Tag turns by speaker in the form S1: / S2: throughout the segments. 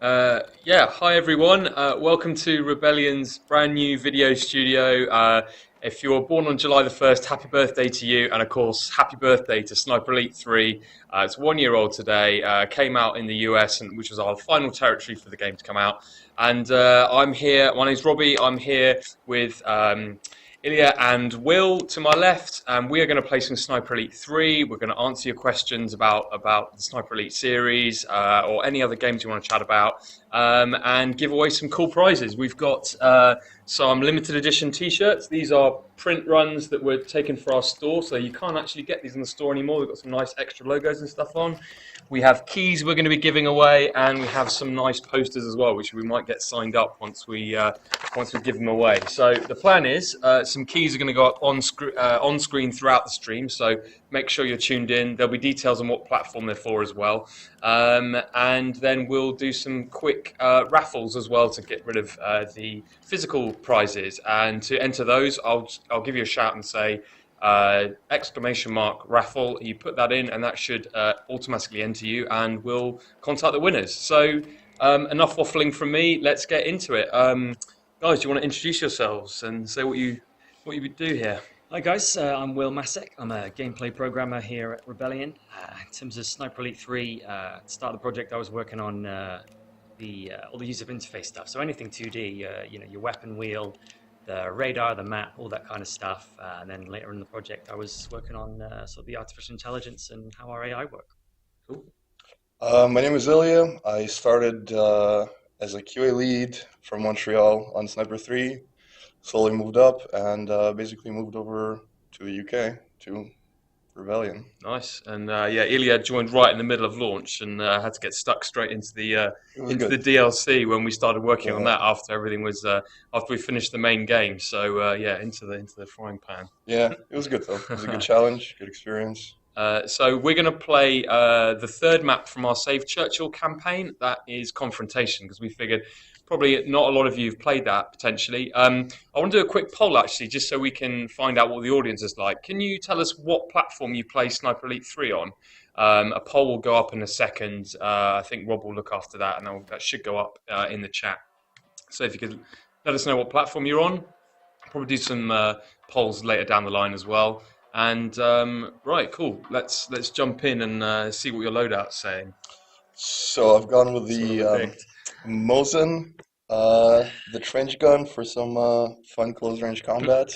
S1: Hi everyone. Welcome to Rebellion's brand new video studio. If you were born on July the 1st, happy birthday to you, and of course, happy birthday to Sniper Elite 3. It's 1 year old today, came out in the US, which was our final territory for the game to come out. And I'm here, my name's Robbie, I'm here with Ilya and Will to my left, and we are going to play some Sniper Elite 3. We're going to answer your questions about the Sniper Elite series or any other games you want to chat about, and give away some cool prizes. We've got some limited edition t-shirts. These are print runs that were taken for our store, so you can't actually get these in the store anymore. We've got some nice extra logos and stuff on. We have keys we're going to be giving away, and we have some nice posters as well, which we might get signed up once we give them away. So the plan is some keys are going to go up on screen throughout the stream. So make sure you're tuned in. There'll be details on what platform they're for as well, and then we'll do some quick raffles as well to get rid of the physical prizes. And to enter those, I'll give you a shout and say exclamation mark raffle. You put that in, and that should automatically enter you, and we'll contact the winners. So enough waffling from me. Let's get into it. Guys, do you want to introduce yourselves and say what you do here?
S2: Hi guys, I'm Will Masek. I'm a gameplay programmer here at Rebellion. In terms of Sniper Elite 3, to start the project, I was working on all the user interface stuff. So anything 2D, your weapon wheel, the radar, the map, all that kind of stuff. And then later in the project, I was working on sort of the artificial intelligence and how our AI work.
S1: Cool.
S3: My name is Ilya. I started as a QA lead from Montreal on Sniper 3, slowly moved up, and basically moved over to the UK, to Rebellion.
S1: Nice. And Ilya joined right in the middle of launch and had to get stuck straight into the DLC when we started working on that after everything was after we finished the main game. So into the frying pan.
S3: Yeah, it was good though. It was a good challenge, good experience.
S1: So we're going to play the third map from our Save Churchill campaign. That is Confrontation, because we figured probably not a lot of you have played that potentially. I want to do a quick poll actually, just so we can find out what the audience is like. Can you tell us what platform you play Sniper Elite 3 on? A poll will go up in a second. I think Rob will look after that, and that should go up in the chat. So if you could let us know what platform you're on. I'll probably do some polls later down the line as well. And right, cool. Let's jump in and see what your loadout's saying.
S3: So I've gone with the Mosin, the trench gun for some fun close range combat,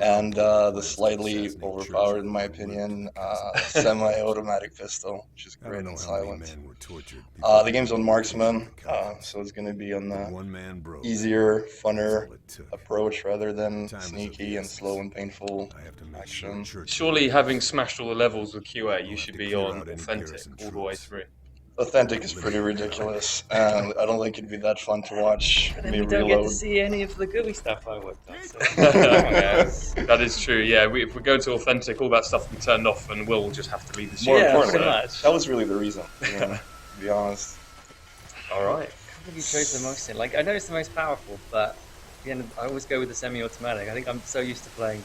S3: and the slightly overpowered, in my opinion, semi-automatic pistol, which is great and silent. The game's on marksman, so it's going to be on the easier, funner approach rather than sneaky and slow and painful action.
S1: Surely, having smashed all the levels with QA, you should be on authentic all the way through.
S3: Authentic is pretty ridiculous, and I don't think it'd be that fun to watch me
S2: We don't
S3: reload.
S2: get to see any of the gooey stuff I worked on. So.
S1: That is true. Yeah, if we go to authentic, all that stuff will be turned off, and we'll just have to leave the
S3: More
S1: studio.
S3: importantly,
S2: pretty much.
S3: that was really the reason, to be honest.
S1: All right.
S2: I think you chose the most. Like I know it's the most powerful, but again, I always go with the semi-automatic. I think I'm so used to playing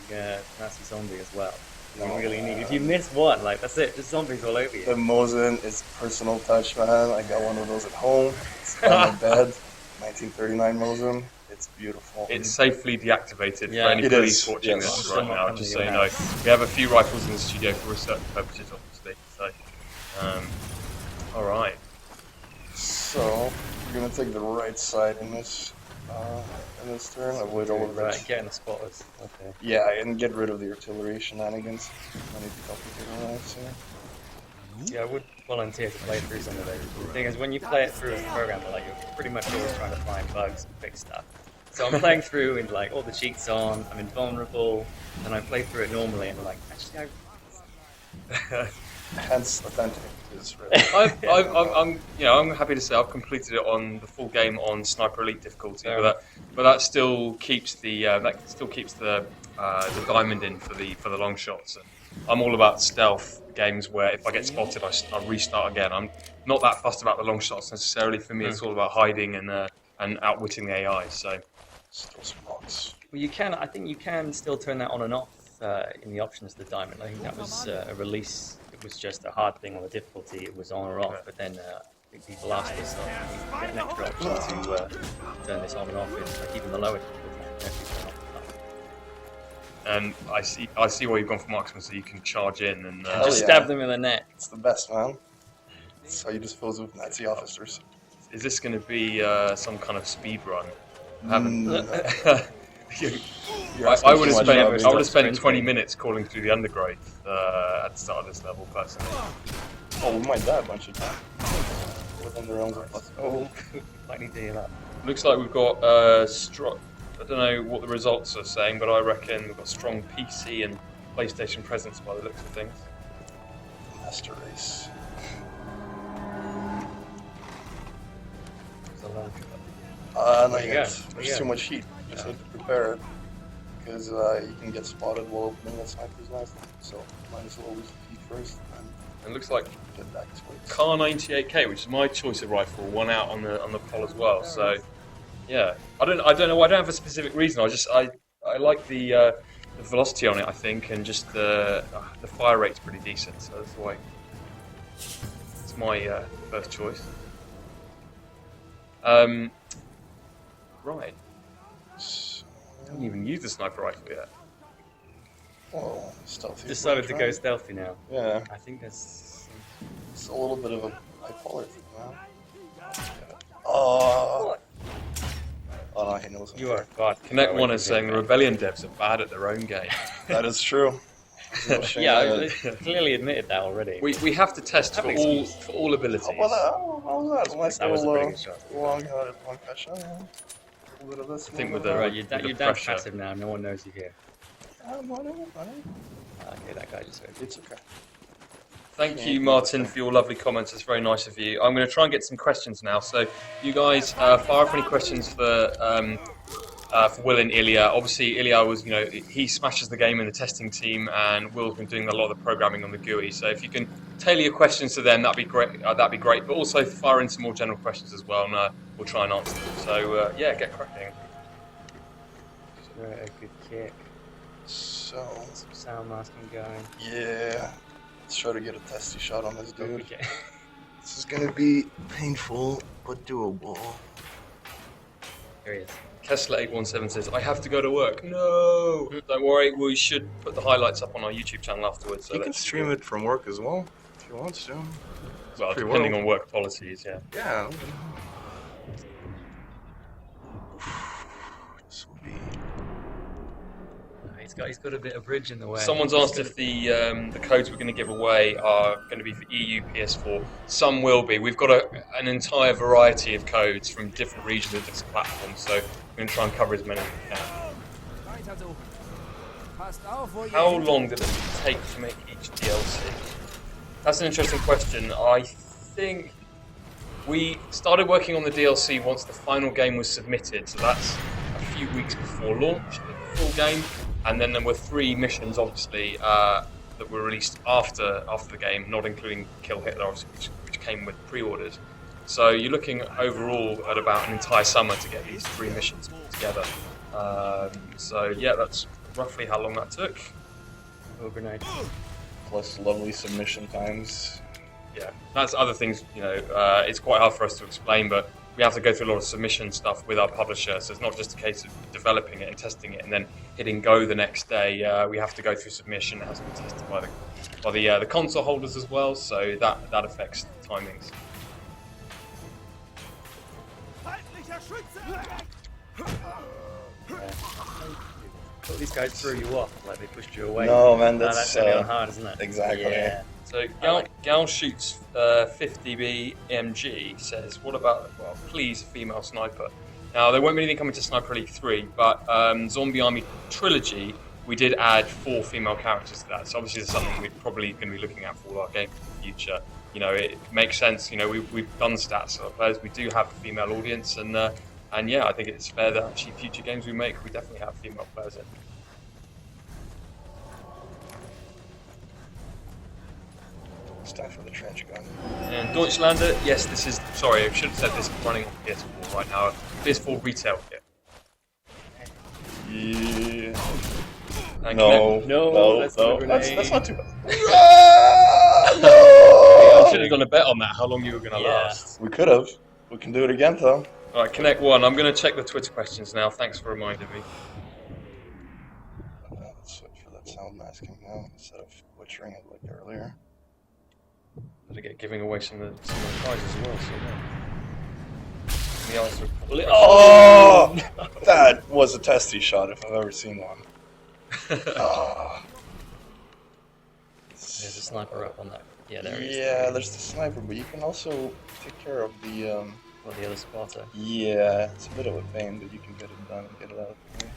S2: Nazi Zombie as well. You really need. If you miss one, like that's it. Just zombies all over you.
S3: The Mosin is personal touch, man. I got one of those at home. It's on my bed. 1939 Mosin. It's beautiful.
S1: It's safely deactivated for
S2: Yeah.
S1: any
S3: It
S1: police
S3: is,
S1: watching
S3: yes.
S1: this right now, just so you know.
S2: Nice.
S1: We have a few rifles in the studio for research purposes, obviously. So, all right.
S3: So we're gonna take the right side in this turn. Avoid all of
S2: Right,
S3: that.
S2: getting the spotters. Okay.
S3: Yeah, and get rid of the artillery shenanigans. I need to complicate my life, so.
S2: Yeah, I would volunteer to play through some of those. The thing is, when you play it through as a programmer, like you're pretty much always trying to find bugs and fix stuff. So I'm playing through and like all the cheats on, I'm invulnerable, and I play through it normally, and I'm like, actually,
S3: Hence, authentic is really.
S1: I'm happy to say I've completed it on the full game on Sniper Elite difficulty, but that still keeps the diamond in for the long shots. And I'm all about stealth games where if I get spotted, I restart again. I'm not that fussed about the long shots necessarily. For me, it's all about hiding and outwitting the AI. So,
S3: Still spots.
S2: well, I think you can still turn that on and off in the options of the diamond. I think that was a release. It was just a hard thing on the difficulty. It was on or off, but then think people ask this stuff. You get an extra option to turn this on and off. It's like even the lower
S1: And I see why you've gone for marksman, so you can charge in and
S2: just stab them in the neck.
S3: It's the best, man. That's how you dispose of Nazi officers.
S1: Is this going to be some kind of speed run? I haven't. I would have spent 20 minutes calling through the undergrowth at the start of this level, personally.
S3: Oh, we might die a bunch of times. Within the realms of us.
S2: Oh, likely to hear that.
S1: Looks like we've got strong. I don't know what the results are saying, but I reckon we've got strong PC and PlayStation presence by the looks of things.
S3: Master race. Not yet. There's too much heat. You just need to prepare it. Because you can get spotted while opening that sniper's nest. So might as well lose the heat first and
S1: it looks like
S3: get back to it.
S1: Car 98K, which is my choice of rifle, won out on the poll as well. So yeah, I don't know. I don't have a specific reason. I like the velocity on it, I think, and just the fire rate's pretty decent. So that's why it's my first choice. Right. I haven't even used the sniper rifle yet.
S3: Oh, stealthy.
S2: Decided to go stealthy now.
S3: Yeah.
S2: I think that's.
S3: It's a little bit of a bipolar thing, man. Oh. Oh no, he knows.
S2: You are God.
S1: Connect One is saying the Rebellion devs are bad at their own game.
S3: That is true.
S2: Yeah, I clearly admitted that already.
S1: We have to test for all abilities.
S3: How was that?
S2: That was a pretty good shot.
S3: Long cut shot, yeah. A little bit of this.
S1: I think with the
S2: Right, you're
S1: with the
S2: down
S1: pressure.
S2: passive now. No one knows you're here. Okay, that guy just heard.
S3: It's okay.
S1: Thank you, Martin, for your lovely comments. It's very nice of you. I'm going to try and get some questions now. So, you guys, fire up any questions for Will and Ilya. Obviously, Ilya was, he smashes the game in the testing team, and Will's been doing a lot of the programming on the GUI. So, if you can tailor your questions to them, that'd be great. But also fire in some more general questions as well, and we'll try and answer them. So, yeah, get cracking.
S2: A good kick.
S3: So,
S2: Some sound masking going.
S3: yeah. Let's try to get a testy shot on this dude.
S2: Okay.
S3: This is gonna be painful, but doable.
S2: Here he is.
S1: Kessler817 says, I have to go to work. No! Don't worry, we should put the highlights up on our YouTube channel afterwards. So
S3: You can stream it from work as well, if you want to.
S1: Well, depending on work policies, yeah.
S3: Yeah. This will be...
S2: He's got a bit of bridge in the way.
S1: Someone's asked if the codes we're going to give away are going to be for EU, PS4. Some will be. We've got an entire variety of codes from different regions and different platforms, so we're going to try and cover as many as we can. How long did it take to make each DLC? That's an interesting question. I think we started working on the DLC once the final game was submitted, so that's a few weeks before launch, the full game. And then there were 3 missions, obviously, that were released after the game, not including Kill Hitler, obviously, which came with pre-orders. So you're looking overall at about an entire summer to get these 3 missions together. So yeah, that's roughly how long that took.
S2: Overnight.
S3: Plus lovely submission times.
S1: Yeah, that's other things, it's quite hard for us to explain, but we have to go through a lot of submission stuff with our publisher, so it's not just a case of developing it and testing it and then hitting go the next day. We have to go through submission. It has to be tested by the console holders as well, so that affects the timings.
S2: But these guys threw you off, like they pushed you away.
S3: No, man, that's
S2: really hard, isn't it?
S3: Exactly.
S2: Yeah.
S1: So Gal shoots 50B MG says, what about, well, please, a female sniper. Now, there won't be anything coming to Sniper Elite 3, but Zombie Army Trilogy, we did add 4 female characters to that. So obviously, it's something we're probably going to be looking at for all our games in the future. It makes sense. We've done stats for our players. We do have a female audience, and yeah, I think it's fair that actually future games we make, we definitely have female players in.
S3: It's time for the trench gun.
S1: And Deutschlander, yes, this is, sorry, I should have said this running on PS4 right now. PS4 retail kit.
S3: Yeah.
S1: And
S3: No,
S2: No, that's
S3: no.
S2: not a grenade.
S3: That's not too bad.
S1: I should have done a bet on that, how long you were going to last.
S3: We could have. We can do it again, though.
S1: All right, Connect 1. I'm going to check the Twitter questions now. Thanks for reminding me.
S3: Let's switch for that sound masking now instead of butchering it like earlier.
S1: Better get giving away some of the prizes as well. So, the answer.
S3: Oh! That was a testy shot if I've ever seen one. Oh.
S2: There's a sniper up on that. Yeah, there he is.
S3: Yeah, there's the sniper, but you can also take care of the,
S2: Well, the other spotter.
S3: Yeah, it's a bit of a pain, but you can get it done and get it out of the way.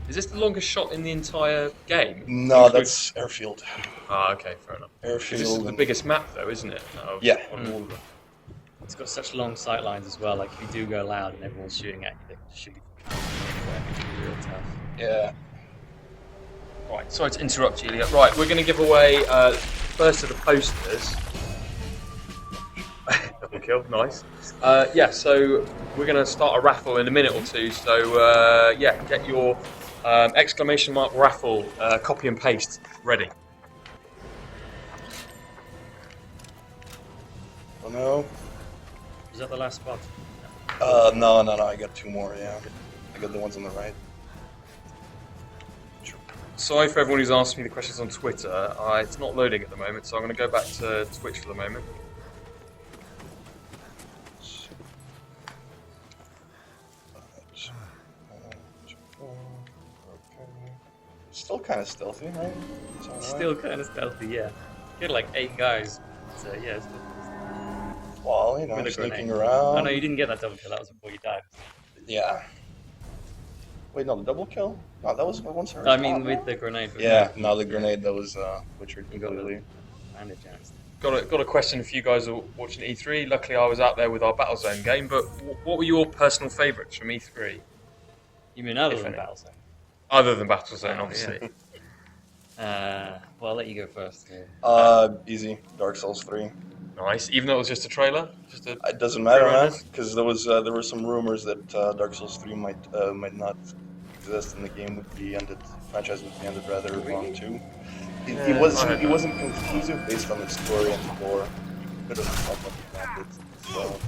S1: Is this the longest shot in the entire game?
S3: No, that's airfield.
S1: Ah, okay, fair enough.
S3: Airfield.
S1: This is the biggest map, though, isn't it?
S3: Yeah.
S1: On all of them.
S2: It's got such long sight lines as well. Like if you do go loud and everyone's shooting at you, they can just shoot you from anywhere. It can be real tough.
S3: Yeah.
S1: Right, sorry to interrupt you, Ilya. Right, we're going to give away first of the posters. Double kill, nice. Yeah, so we're going to start a raffle in a minute or two. So yeah, get your exclamation mark raffle copy and paste ready.
S3: Oh no.
S2: Is that the last spot?
S3: No, I got two more, yeah. I got the ones on the right.
S1: Sorry for everyone who's asked me the questions on Twitter. It's not loading at the moment, so I'm going to go back to Twitch for the moment.
S3: Still kind of stealthy, right?
S2: Still kind of stealthy, yeah. Get like 8 guys. So yeah, it's good.
S3: Well, you know,
S2: With a
S3: sneaking
S2: grenade.
S3: around.
S2: Oh no, you didn't get that double kill. That was before you died.
S3: Yeah. Wait, no, the double kill? No, that was once
S2: I mean, with the grenade.
S3: Yeah, no, the grenade that was butchered
S2: You got
S3: completely.
S2: bandage chance.
S1: Got a question if you guys are watching E3. Luckily, I was out there with our Battlezone game, but what were your personal favourites from E3?
S2: You mean other
S1: If
S2: than
S1: any.
S2: Battlezone?
S1: Other than Battlezone,
S2: Oh,
S1: obviously.
S2: Well, I'll let you go first.
S3: Easy. Dark Souls 3.
S1: Nice. Even though it was just a trailer?
S3: It doesn't matter, man,
S1: Pre-orders?
S3: because there were some rumors that Dark Souls 3 might not exist and the game would be ended, franchise would be ended rather long too. He wasn't conclusive based on the story and the lore. He could have thought that he ended, so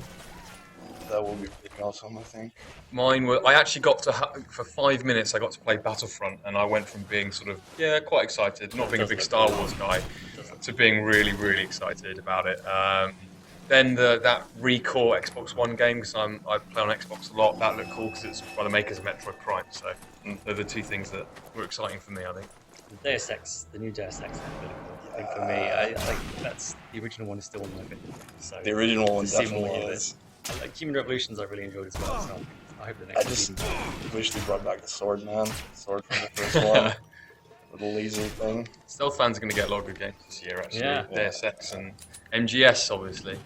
S3: that will be pretty awesome, I think.
S1: Mine were. I actually got to for 5 minutes. I got to play Battlefront, and I went from being sort of quite excited, not being a big Star Wars guy, to being really, really excited about it. Then that Recore Xbox One game, because I play on Xbox a lot. That looked cool because it's by the makers of Metroid Prime. So they're the two things that were exciting for me, I think.
S2: The Deus Ex, the new Deus Ex, is really cool. I think for me, I like that's the original one is still one of my favorite. So
S3: The original one
S2: to see
S3: definitely
S2: more of
S3: is.
S2: it. Like Human Revolutions, I really enjoyed as well. So I hope the
S3: I
S2: next
S3: just
S2: season.
S3: wish they brought back the sword, man. The sword from the first one. With the laser thing.
S1: Stealth fans are going to get a lot of good games this year, actually.
S2: Yeah.
S1: Deus Ex and MGS, obviously.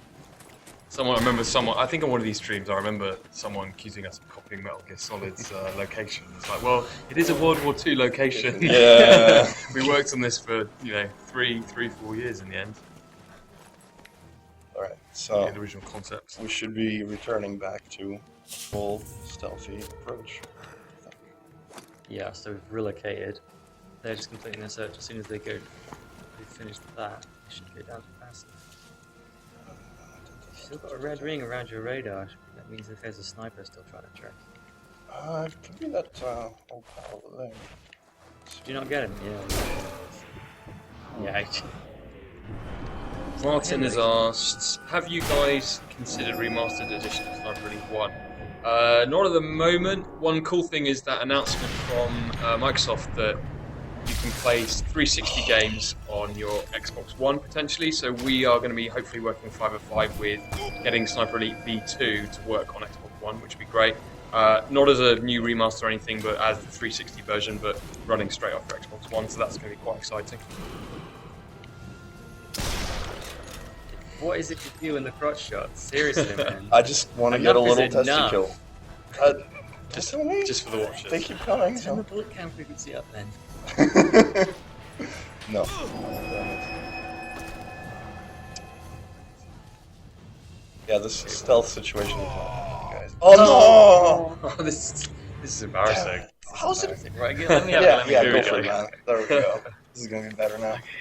S1: I think on one of these streams, I remember someone accusing us of copying Metal Gear Solid's location. It's like, well, it is a World War II location.
S3: Yeah.
S1: We worked on this for, 4 years in the end.
S3: Alright, so
S1: The original concept.
S3: we should be returning back to a full stealthy approach.
S2: Yeah, so we've relocated. They're just completing their search. As soon as they finish that, they should go down to passive. You've still got a red ring around your radar. That means if there's a sniper still trying to track you.
S3: It could be that old pal over there.
S2: Did you not get him? Yeah.
S1: Martin has asked, have you guys considered remastered edition of Sniper Elite 1? Not at the moment. One cool thing is that announcement from Microsoft that you can play 360 games on your Xbox One potentially. So we are going to be hopefully working 505 with getting Sniper Elite V2 to work on Xbox One, which would be great. Not as a new remaster or anything, but as the 360 version, but running straight off your Xbox One. So that's going to be quite exciting.
S2: What is it with you in the crotch shots? Seriously, man.
S3: I just want to get a
S2: Enough is
S3: little testy
S2: enough.
S3: kill. Just for me?
S1: Just for the watchers.
S3: They keep coming.
S2: Turn
S3: So.
S2: the bullet count frequency up then.
S3: No. Yeah, this stealth situation is not guys. Oh no!
S1: Oh, this is embarrassing.
S3: How's it?
S2: Right,
S1: Yeah,
S2: let me
S3: Yeah,
S2: have it.
S3: go for it, man. There we go. This is gonna be better now.